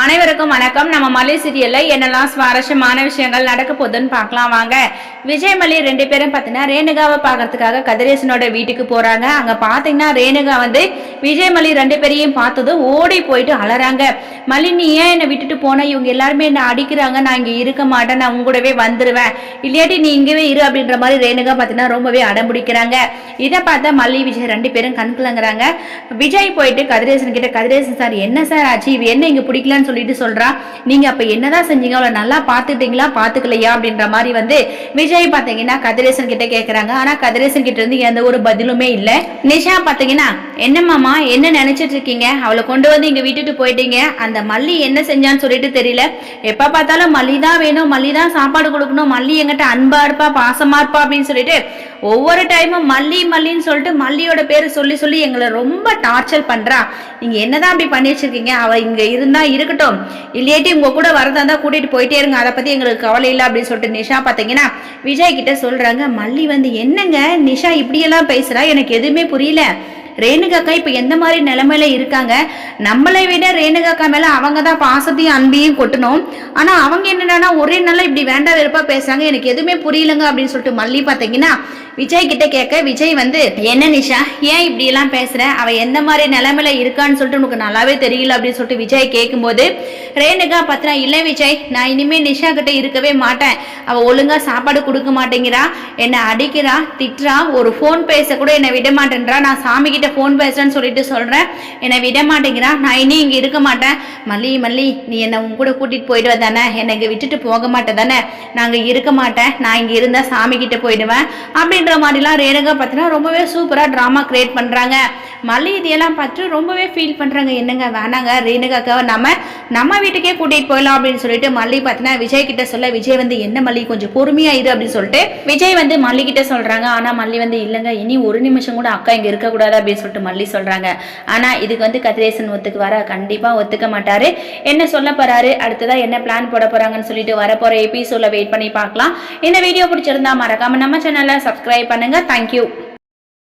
அனைவருக்கும் வணக்கம். நம்ம மலை சீரியல்ல என்னெல்லாம் சுவாரஸ்யமான விஷயங்கள் நடக்க போகுதுன்னு பார்க்கலாம் வாங்க. விஜய் மல்லி ரெண்டு பேரும் பார்த்தீங்கன்னா ரேணுகாவை பார்க்கறதுக்காக கதிரேசனோட வீட்டுக்கு போறாங்க. அங்க பாத்தீங்கன்னா ரேணுகா வந்து விஜய் மல்லி ரெண்டு பேரையும் பார்த்ததும் ஓடி போயிட்டு அலறாங்க. மல்லி நீ ஏன் என்னை விட்டுட்டு போன? இவங்க எல்லாருமே என்ன அடிக்கிறாங்க, நான் இங்க இருக்க மாட்டேன், நான் உங்கூடவே வந்துருவேன், இல்லாட்டி நீ இங்கவே இரு அப்படின்ற மாதிரி ரேணுகா பார்த்தீங்கன்னா ரொம்பவே அடம்பிடிக்கிறாங்க. இதை பார்த்தா மல்லி விஜய் ரெண்டு பேரும் கண்கலங்குறாங்க. விஜய் போயிட்டு கதிரேசன் கிட்ட, கதிரேசன் சார் என்ன சார் ஆச்சு, இவ என்ன இங்க பிடிக்கலன்னு சொல்லிட்டு சொல்றா, நீங்க அப்ப என்னதான் செஞ்சீங்க, அவளை நல்லா பாத்துட்டீங்களா பாத்துக்கலையா அப்படின்ற மாதிரி வந்து விஜய் பாத்தீங்கன்னா கதிரேசன் கிட்ட கேக்குறாங்க. ஆனா கதிரேசன் கிட்ட இருந்து எந்த ஒரு பதிலுமே இல்ல. நிஷா பாத்தீங்கன்னா என்ன மாமா என்ன நினைச்சிட்டு இருக்கீங்க, அவளை கொண்டு வந்து இங்க விட்டுட்டு போயிட்டீங்க, அந்த மல்லி என்ன செஞ்சான்னு சொல்லிட்டு தெரியல, எப்ப பார்த்தாலும் மல்லி தான் வேணும், மல்லி தான் சாப்பாடு கொடுக்கணும், மல்லி எங்கிட்ட அன்பா இருப்பா பாசமா இருப்பா அப்படின்னு சொல்லிட்டு ஒவ்வொரு டைமும் மல்லி மல்லின்னு சொல்லிட்டு மல்லியோட பேரு சொல்லி சொல்லி எங்களை ரொம்ப டார்ச்சர் பண்றா. நீங்க என்னதான் அப்படி பண்ணி வச்சிருக்கீங்க, அவ இங்க இருந்தா இருக்கட்டும், இல்லையாட்டி உங்க கூட வரதா இருந்தா கூட்டிட்டு போயிட்டே இருங்க, அதை பத்தி எங்களுக்கு கவலை இல்லை அப்படின்னு சொல்லிட்டு நிஷா பாத்தீங்கன்னா விஜய் கிட்ட சொல்றாங்க. மல்லி வந்து என்னங்க நிஷா இப்படியெல்லாம் பேசுறா, எனக்கு எதுவுமே புரியல, ரேணுகாக்கா இப்ப எந்த மாதிரி நிலைமையில இருக்காங்க, நம்மளை விட ரேணுகாக்கா மேல அவங்க தான் பாசத்தையும் அன்பையும் கொட்டணும், ஆனா அவங்க என்னன்னா ஒரே நாளா இப்படி வேண்டாம் வெறுப்பா பேசுறாங்க, எனக்கு எதுவுமே புரியலங்க அப்படின்னு சொல்லிட்டு மல்லி பாத்தீங்கன்னா விஜய் கிட்ட கேட்க, விஜய் வந்து என்ன நிஷா ஏன் இப்படி எல்லாம் பேசுற, அவ எந்த மாதிரி நிலைமையில இருக்கான்னு சொல்லிட்டு உனக்கு நல்லாவே தெரியல அப்படின்னு சொல்லிட்டு விஜய் கேட்கும்போது ரேணுகா பத்திரா இல்ல விஜய், நான் இனிமே நிஷா கிட்ட இருக்கவே மாட்டேன், அவ ஒழுங்கா சாப்பாடு கொடுக்க மாட்டேங்கிறா, என்னை அடிக்கிறா திட்டுறா, ஒரு போன் பேச கூட என்னை விட மாட்டேன்றா, நான் சாமி கிட்ட போன் பேசுறேன்னு சொல்லிட்டு சொல்றேன், என்னை விட மாட்டேங்கிறா, நான் இனி இங்க இருக்க மாட்டேன், மல்லி மல்லி நீ என்னை உங்க கூட கூட்டிட்டு போயிடுவ தானே, என்னை இங்க விட்டுட்டு போக மாட்டேன் தானே, நாங்க இருக்க மாட்டேன், நான் இங்க இருந்தா சாமி கிட்ட போயிடுவேன் அப்படின்ற மாதிரிலாம் ரேணுகா பார்த்தீங்கன்னா ரொம்பவே சூப்பரா டிராமா கிரியேட் பண்றாங்க. மல்லி இதெல்லாம் பார்த்து ரொம்பவே ஃபீல் பண்றாங்க, என்னங்க வேணாங்க ரேணுகாக்காவை நம்ம வீட்டுக்கே கூட்டிட்டு போயிடலாம் அப்படின்னு சொல்லிட்டு மல்லி பார்த்தீங்கன்னா விஜய் கிட்ட சொல்ல, விஜய் வந்து என்ன மல்லி கொஞ்சம் பொறுமையா இரு அப்படின்னு சொல்லிட்டு விஜய் வந்து மல்லி கிட்ட சொல்றாங்க. ஆனா மல்லி வந்து இல்லைங்க இனி ஒரு நிமிஷம் கூட அக்கா இங்க இருக்க கூடாது அப்படின்னு சொல்லிட்டு மல்லி சொல்றாங்க. ஆனா இதுக்கு வந்து கதிரேசன் ஒத்துக்கு வர கண்டிப்பா ஒத்துக்க மாட்டாரு. என்ன சொல்ல போறாரு, அடுத்ததா என்ன பிளான் போட போறாங்கன்னு சொல்லிட்டு வரப்போற எபிசோட்ல வெயிட் பண்ணி பார்க்கலாம். இந்த வீடியோ பிடிச்சிருந்தா மறக்காம நம்ம சேனலை சப்ஸ்கிரைப் பண்ணுங்க. தேங்க்யூ.